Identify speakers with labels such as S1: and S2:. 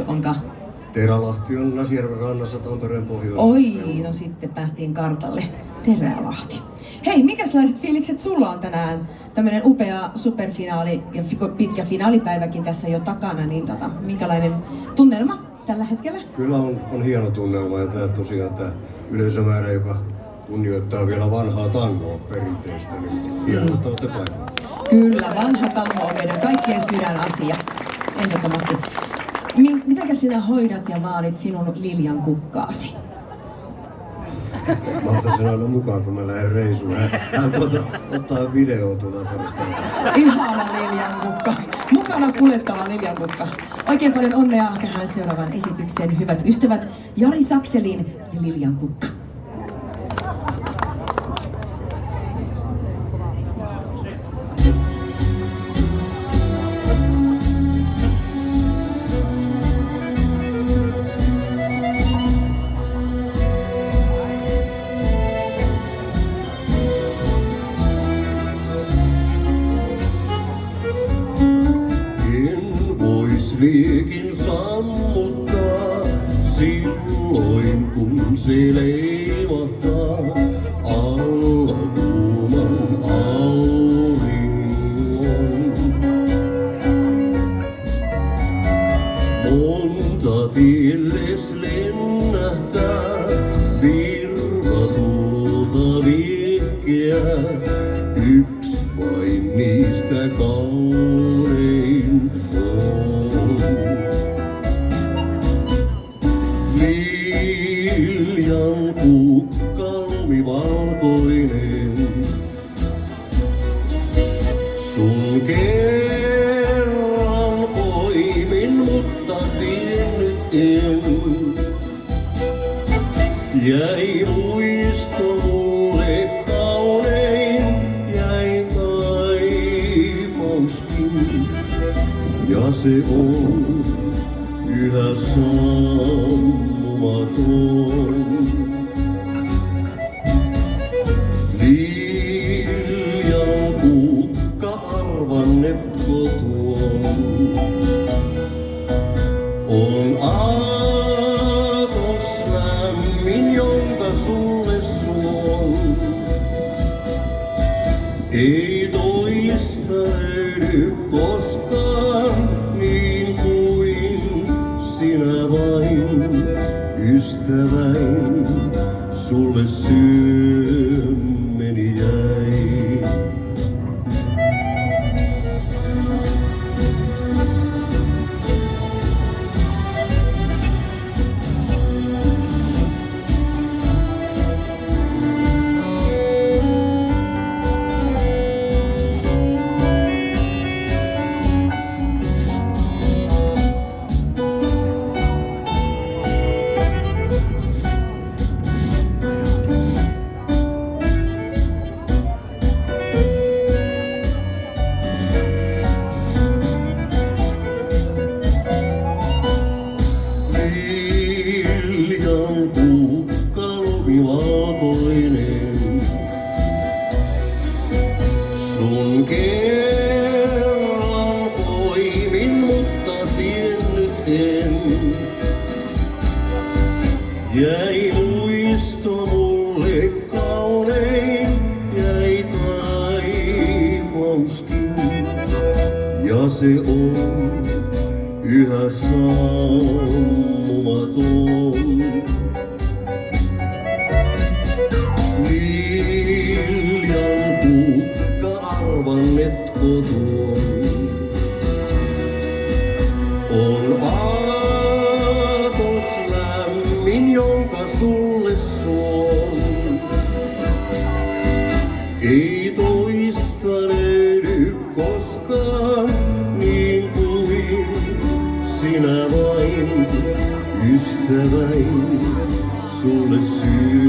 S1: Onka?
S2: Terälahti on Näsijärven rannassa Tampereen pohjoisessa.
S1: Oi, no sitten päästiin kartalle. Terälahti. Hei, mikäslaiset fiilikset sulla on tänään? Tämmönen upea superfinaali ja pitkä finaalipäiväkin tässä jo takana, niin minkälainen tunnelma tällä hetkellä?
S2: Kyllä on hieno tunnelma ja tosiaan tämä yleisömäärä, joka kunnioittaa vielä vanhaa tangoa perinteistä, niin hienoa, että olette paikalla.
S1: Kyllä, vanha tango on meidän kaikkien sydänasia, ehdottomasti. Mitenkä sinä hoidat ja vaalit sinun Liljan kukkaasi?
S2: Mä otan sen aina mukaan, kun mä lähden reissuun. Hän ottaa videoa perusteella.
S1: Ihana Liljan kukka. Mukana kuljettava Liljan kukka. Oikein paljon onnea tähän seuraavan esitykseen, hyvät ystävät. Jari Sakselin ja Liljan kukka.
S2: Liikin sammuttaa silloin, kun se leimahtaa alla kuuman auringon. Monta tilles lennähtää virvatulta vikkeä, yks vain niistä kaunein on. Liljan kukka lumivalkoinen, sun kerran poimin, mutta tiennyt en. Jäi muisto mulle kaunein, jäi kaipauskin, ja se on yhä sammumaton. Liljan kukka, arvannetko tuon? On aatos lämmin, jonka sulle suon. Ei toista löydy koskaan, niin kuin sinä vain, ystäväin, sulle syömmeni jäi. Liljan kukka lumivalkoinen, sun kerran poimin, mutta tiennyt en. Jäi muisto mulle kaunein, jäi kaipauskin, ja se on yhä sammumaton. Liljan kukka, arvannetko tuon? On aatos lämmin, jonka sulle suon. Ei toista löydy koskaan, niin kuin sinä vain, ystäväin, sulle syö.